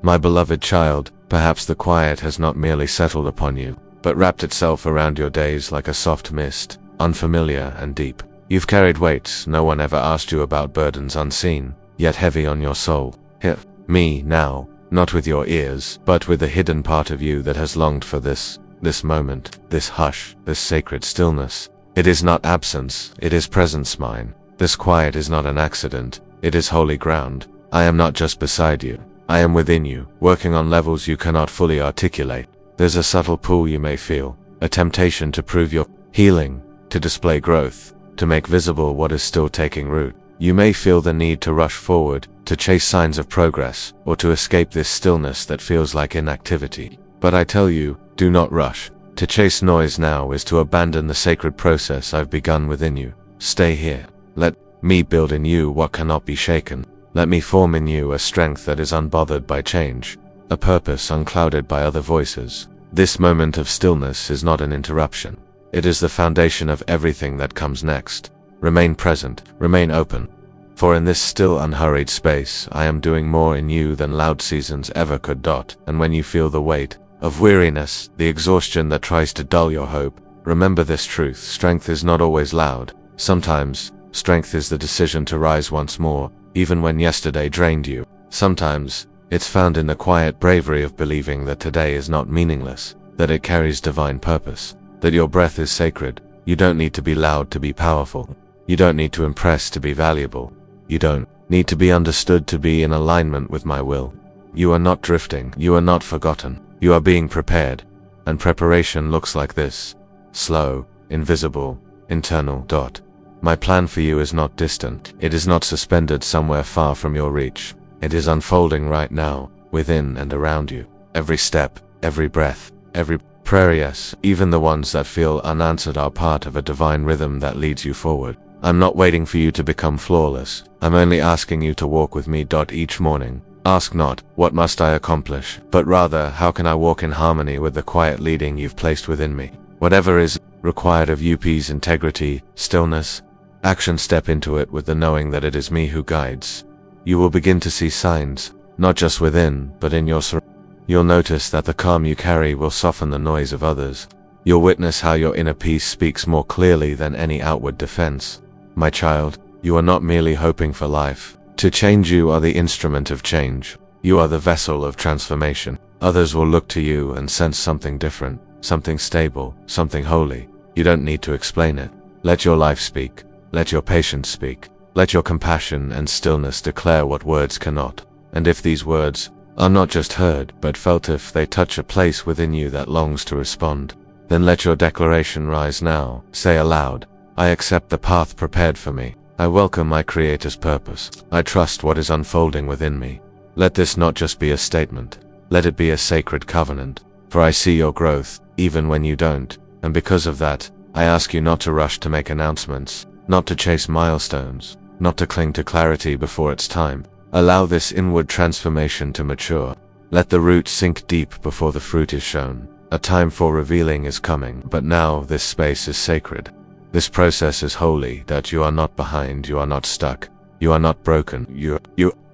My beloved child, perhaps the quiet has not merely settled upon you, but wrapped itself around your days like a soft mist, unfamiliar and deep. You've carried weights no one ever asked you about, burdens unseen, yet heavy on your soul. Hear me now, not with your ears, but with the hidden part of you that has longed for this moment, this hush, this sacred stillness. It is not absence, it is presence mine. This quiet is not an accident, it is holy ground. I am not just beside you, I am within you, working on levels you cannot fully articulate. There's a subtle pull you may feel, a temptation to prove your healing, to display growth, to make visible what is still taking root. You may feel the need to rush forward, to chase signs of progress, or to escape this stillness that feels like inactivity. But I tell you, do not rush. To chase noise now is to abandon the sacred process I've begun within you. Stay here. Let me build in you what cannot be shaken. Let me form in you a strength that is unbothered by change, a purpose unclouded by other voices. This moment of stillness is not an interruption. It is the foundation of everything that comes next. Remain present, remain open. For in this still unhurried space, I am doing more in you than loud seasons ever could. And when you feel the weight of weariness, the exhaustion that tries to dull your hope, remember this truth: strength is not always loud. Sometimes, strength is the decision to rise once more, even when yesterday drained you. Sometimes, it's found in the quiet bravery of believing that today is not meaningless, that it carries divine purpose, that your breath is sacred. You don't need to be loud to be powerful. You don't need to impress to be valuable. You don't need to be understood to be in alignment with my will. You are not drifting. You are not forgotten. You are being prepared. And preparation looks like this: slow, invisible, internal. My plan for you is not distant. It is not suspended somewhere far from your reach. It is unfolding right now, within and around you. Every step, every breath, every prayer, yes, even the ones that feel unanswered, are part of a divine rhythm that leads you forward. I'm not waiting for you to become flawless. I'm only asking you to walk with me. Each morning, ask not, what must I accomplish, but rather, how can I walk in harmony with the quiet leading you've placed within me? Whatever is required of you, peace, integrity, stillness, action, step into it with the knowing that it is me who guides. You will begin to see signs, not just within, but in your surroundings. You'll notice that the calm you carry will soften the noise of others. You'll witness how your inner peace speaks more clearly than any outward defense. My child, you are not merely hoping for life to change. You are the instrument of change. You are the vessel of transformation. Others will look to you and sense something different, something stable, something holy. You don't need to explain it. Let your life speak. Let your patience speak. Let your compassion and stillness declare what words cannot. And if these words are not just heard, but felt, if they touch a place within you that longs to respond, then let your declaration rise now. Say aloud, I accept the path prepared for me. I welcome my Creator's purpose. I trust what is unfolding within me. Let this not just be a statement. Let it be a sacred covenant. For I see your growth, even when you don't. And because of that, I ask you not to rush to make announcements, not to chase milestones, not to cling to clarity before it's time. Allow this inward transformation to mature. Let the root sink deep before the fruit is shown. A time for revealing is coming, but now this space is sacred. This process is holy. That you are not behind, you are not stuck, you are not broken, you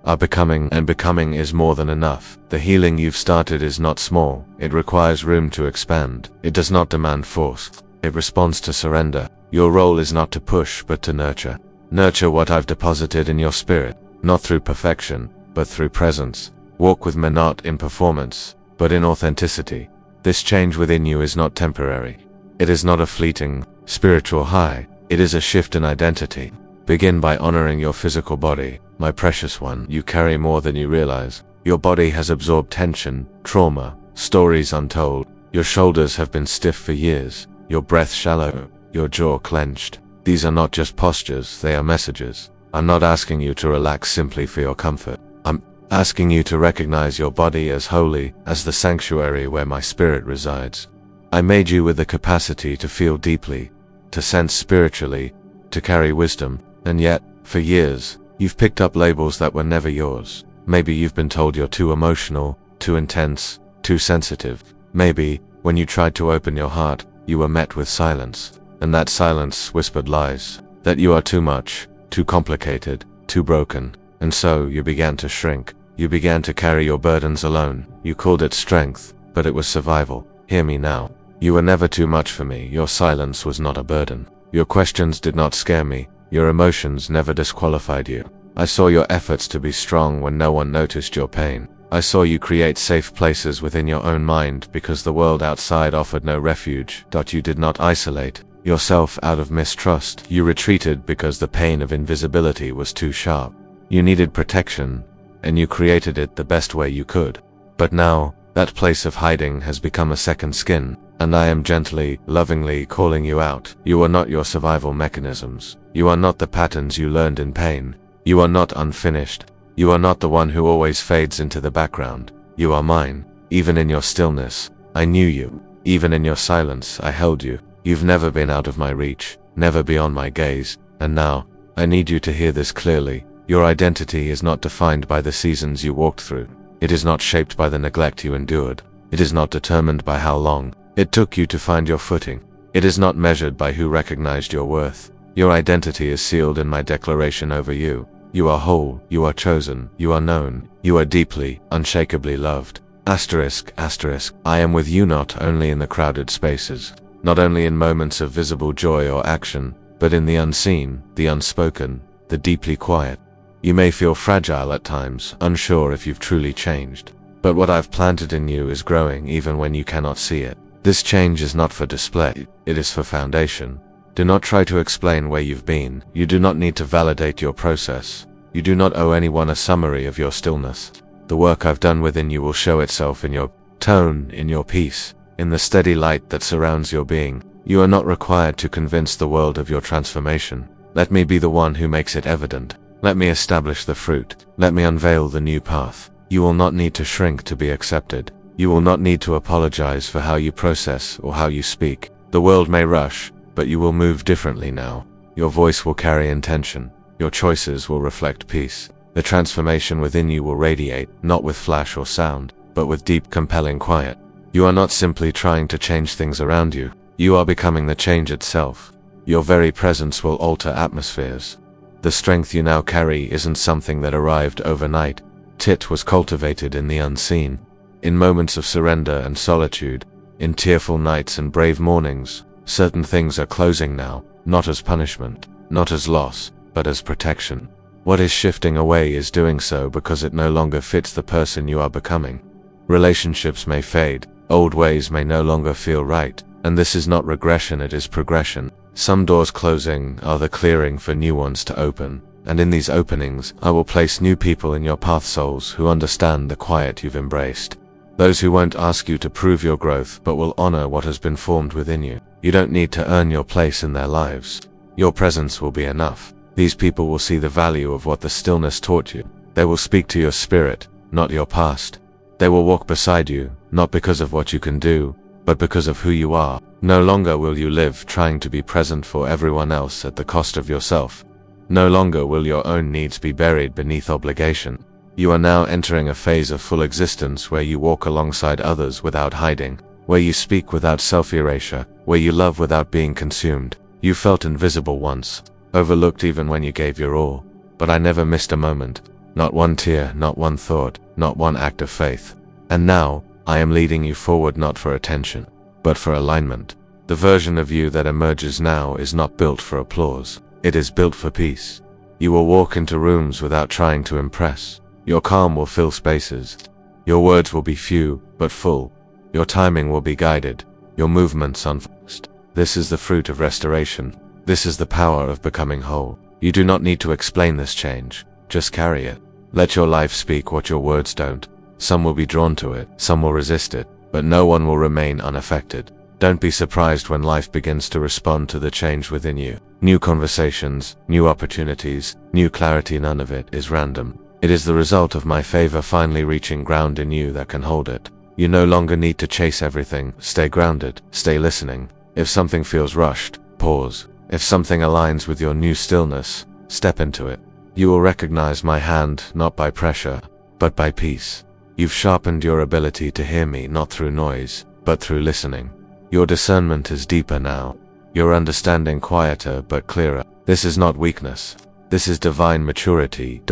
are becoming, and becoming is more than enough. The healing you've started is not small. It requires room to expand. It does not demand force. It responds to surrender. Your role is not to push, but to nurture. Nurture what I've deposited in your spirit, not through perfection, but through presence. Walk with me not in performance, but in authenticity. This change within you is not temporary. It is not a fleeting, spiritual high. It is a shift in identity. Begin by honoring your physical body. My precious one, you carry more than you realize. Your body has absorbed tension, trauma, stories untold. Your shoulders have been stiff for years, your breath shallow, your jaw clenched. These are not just postures, they are messages. I'm not asking you to relax simply for your comfort. I'm asking you to recognize your body as holy, as the sanctuary where my spirit resides. I made you with the capacity to feel deeply, to sense spiritually, to carry wisdom, and yet, for years, you've picked up labels that were never yours. Maybe you've been told you're too emotional, too intense, too sensitive. Maybe, when you tried to open your heart, you were met with silence, and that silence whispered lies, that you are too much, too complicated, too broken, and so you began to shrink. You began to carry your burdens alone. You called it strength, but it was survival. Hear me now. You were never too much for me. Your silence was not a burden. Your questions did not scare me. Your emotions never disqualified you. I saw your efforts to be strong when no one noticed your pain. I saw you create safe places within your own mind because the world outside offered no refuge. You did not isolate yourself out of mistrust. You retreated because the pain of invisibility was too sharp. You needed protection, and you created it the best way you could. But now, that place of hiding has become a second skin, and I am gently, lovingly calling you out. You are not your survival mechanisms. You are not the patterns you learned in pain. You are not unfinished. You are not the one who always fades into the background. You are mine. Even in your stillness, I knew you. Even in your silence, I held you. You've never been out of my reach, never beyond my gaze. And now, I need you to hear this clearly. Your identity is not defined by the seasons you walked through. It is not shaped by the neglect you endured. It is not determined by how long it took you to find your footing. It is not measured by who recognized your worth. Your identity is sealed in my declaration over you. You are whole, you are chosen, you are known, you are deeply, unshakably loved. Asterisk, asterisk, I am with you not only in the crowded spaces, not only in moments of visible joy or action, but in the unseen, the unspoken, the deeply quiet. You may feel fragile at times, unsure if you've truly changed. But what I've planted in you is growing even when you cannot see it. This change is not for display, it is for foundation. Do not try to explain where you've been. You do not need to validate your process. You do not owe anyone a summary of your stillness. The work I've done within you will show itself in your tone, in your peace, in the steady light that surrounds your being. You are not required to convince the world of your transformation. Let me be the one who makes it evident. Let me establish the fruit. Let me unveil the new path. You will not need to shrink to be accepted. You will not need to apologize for how you process or how you speak. The world may rush, but you will move differently now. Your voice will carry intention. Your choices will reflect peace. The transformation within you will radiate, not with flash or sound, but with deep, compelling quiet. You are not simply trying to change things around you. You are becoming the change itself. Your very presence will alter atmospheres. The strength you now carry isn't something that arrived overnight. It was cultivated in the unseen, in moments of surrender and solitude, in tearful nights and brave mornings. Certain things are closing now, not as punishment, not as loss, but as protection. What is shifting away is doing so because it no longer fits the person you are becoming. Relationships may fade, old ways may no longer feel right, and this is not regression, it is progression. Some doors closing are the clearing for new ones to open, and in these openings, I will place new people in your path, souls who understand the quiet you've embraced. Those who won't ask you to prove your growth, but will honor what has been formed within you. You don't need to earn your place in their lives. Your presence will be enough. These people will see the value of what the stillness taught you. They will speak to your spirit, not your past. They will walk beside you, not because of what you can do, but because of who you are. No longer will you live trying to be present for everyone else at the cost of yourself. No longer will your own needs be buried beneath obligation. You are now entering a phase of full existence where you walk alongside others without hiding, where you speak without self-erasure, where you love without being consumed. You felt invisible once, overlooked even when you gave your all, but I never missed a moment. Not one tear, not one thought, not one act of faith. And now, I am leading you forward not for attention, but for alignment. The version of you that emerges now is not built for applause. It is built for peace. You will walk into rooms without trying to impress. Your calm will fill spaces. Your words will be few, but full. Your timing will be guided. Your movements unforced. This is the fruit of restoration. This is the power of becoming whole. You do not need to explain this change. Just carry it. Let your life speak what your words don't. Some will be drawn to it, some will resist it, but no one will remain unaffected. Don't be surprised when life begins to respond to the change within you. New conversations, new opportunities, new clarity. None of it is random. It is the result of my favor finally reaching ground in you that can hold it. You no longer need to chase everything. Stay grounded, stay listening. If something feels rushed, pause. If something aligns with your new stillness, step into it. You will recognize my hand not by pressure, but by peace. You've sharpened your ability to hear me not through noise, but through listening. Your discernment is deeper now. Your understanding quieter but clearer. This is not weakness. This is divine maturity.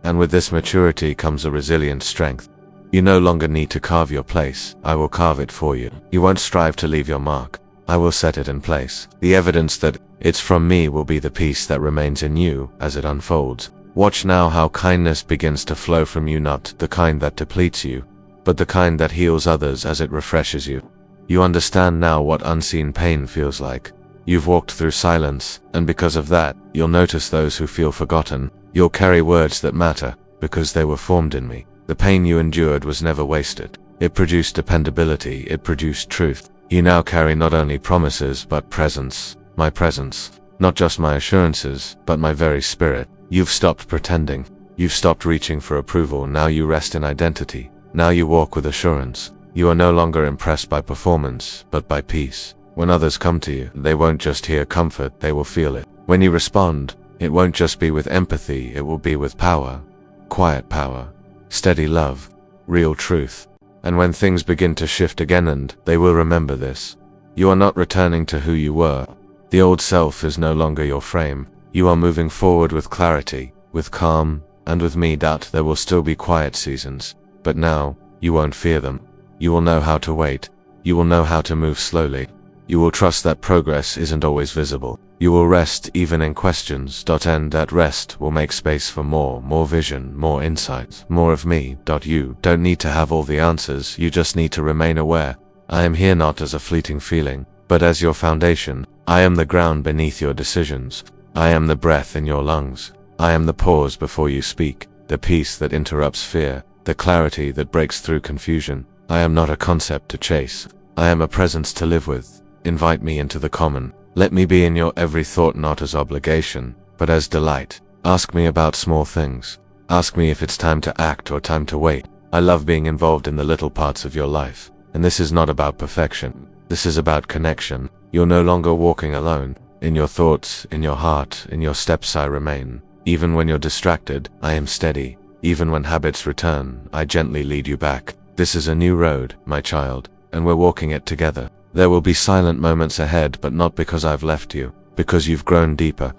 And with this maturity comes a resilient strength. You no longer need to carve your place. I will carve it for you. You won't strive to leave your mark. I will set it in place. The evidence that it's from me will be the peace that remains in you as it unfolds. Watch now how kindness begins to flow from you, not the kind that depletes you, but the kind that heals others as it refreshes you. You understand now what unseen pain feels like. You've walked through silence, and because of that, you'll notice those who feel forgotten. You'll carry words that matter, because they were formed in me. The pain you endured was never wasted. It produced dependability, it produced truth. You now carry not only promises, but presence. My presence. Not just my assurances, but my very spirit. You've stopped pretending. You've stopped reaching for approval. Now you rest in identity. Now you walk with assurance. You are no longer impressed by performance, but by peace. When others come to you, they won't just hear comfort, they will feel it. When you respond, it won't just be with empathy, it will be with power. Quiet power. Steady love. Real truth. And when things begin to shift again, and they will remember this, you are not returning to who you were. The old self is no longer your frame. You are moving forward with clarity, with calm, and with me. There will still be quiet seasons, but now, you won't fear them. You will know how to wait. You will know how to move slowly. You will trust that progress isn't always visible. You will rest even in questions, and that rest will make space for more vision, more insight, more of me. You don't need to have all the answers, you just need to remain aware. I am here not as a fleeting feeling, but as your foundation. I am the ground beneath your decisions. I am the breath in your lungs. I am the pause before you speak, the peace that interrupts fear, the clarity that breaks through confusion. I am not a concept to chase. I am a presence to live with. Invite me into the common. Let me be in your every thought, not as obligation, but as delight. Ask me about small things. Ask me if it's time to act or time to wait. I love being involved in the little parts of your life. And this is not about perfection. This is about connection. You're no longer walking alone. In your thoughts, in your heart, in your steps I remain. Even when you're distracted, I am steady. Even when habits return, I gently lead you back. This is a new road, my child, and we're walking it together. There will be silent moments ahead, but not because I've left you, because you've grown deeper.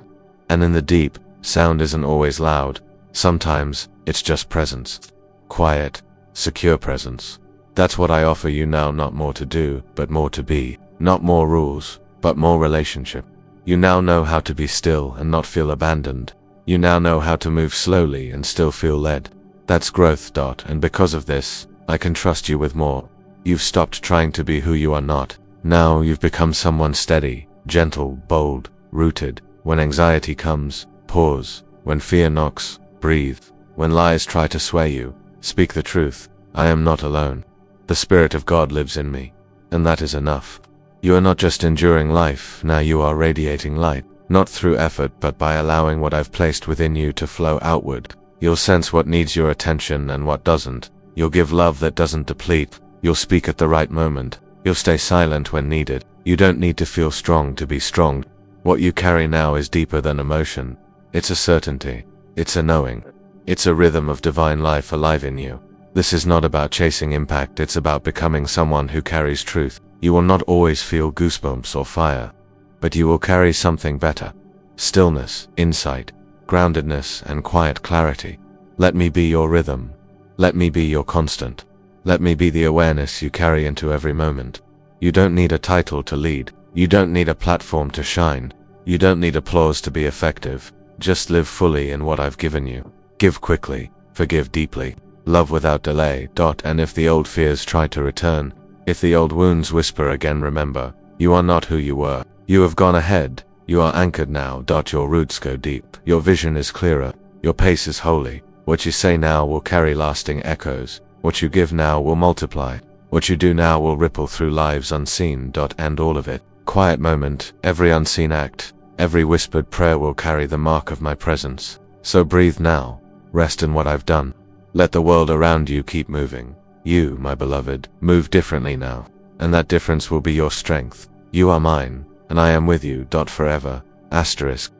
And in the deep, sound isn't always loud. Sometimes, it's just presence. Quiet, secure presence. That's what I offer you now, not more to do, but more to be. Not more rules, but more relationship. You now know how to be still and not feel abandoned. You now know how to move slowly and still feel led. That's growth. And because of this, I can trust you with more. You've stopped trying to be who you are not. Now you've become someone steady, gentle, bold, rooted. When anxiety comes, pause. When fear knocks, breathe. When lies try to sway you, speak the truth. I am not alone. The Spirit of God lives in me, and that is enough. You are not just enduring life, now you are radiating light. Not through effort, but by allowing what I've placed within you to flow outward. You'll sense what needs your attention and what doesn't. You'll give love that doesn't deplete. You'll speak at the right moment. You'll stay silent when needed. You don't need to feel strong to be strong. What you carry now is deeper than emotion. It's a certainty. It's a knowing. It's a rhythm of divine life alive in you. This is not about chasing impact, it's about becoming someone who carries truth. You will not always feel goosebumps or fire, but you will carry something better. Stillness, insight, groundedness, and quiet clarity. Let me be your rhythm. Let me be your constant. Let me be the awareness you carry into every moment. You don't need a title to lead. You don't need a platform to shine. You don't need applause to be effective. Just live fully in what I've given you. Give quickly. Forgive deeply. Love without delay. And if the old fears try to return, if the old wounds whisper again, remember, you are not who you were. You have gone ahead. You are anchored now. Your roots go deep. Your vision is clearer. Your pace is holy. What you say now will carry lasting echoes. What you give now will multiply. What you do now will ripple through lives unseen. And all of it. Quiet moment, every unseen act, every whispered prayer will carry the mark of my presence. So breathe now. Rest in what I've done. Let the world around you keep moving. You, my beloved, move differently now. And that difference will be your strength. You are mine, and I am with you. Forever. Asterisk.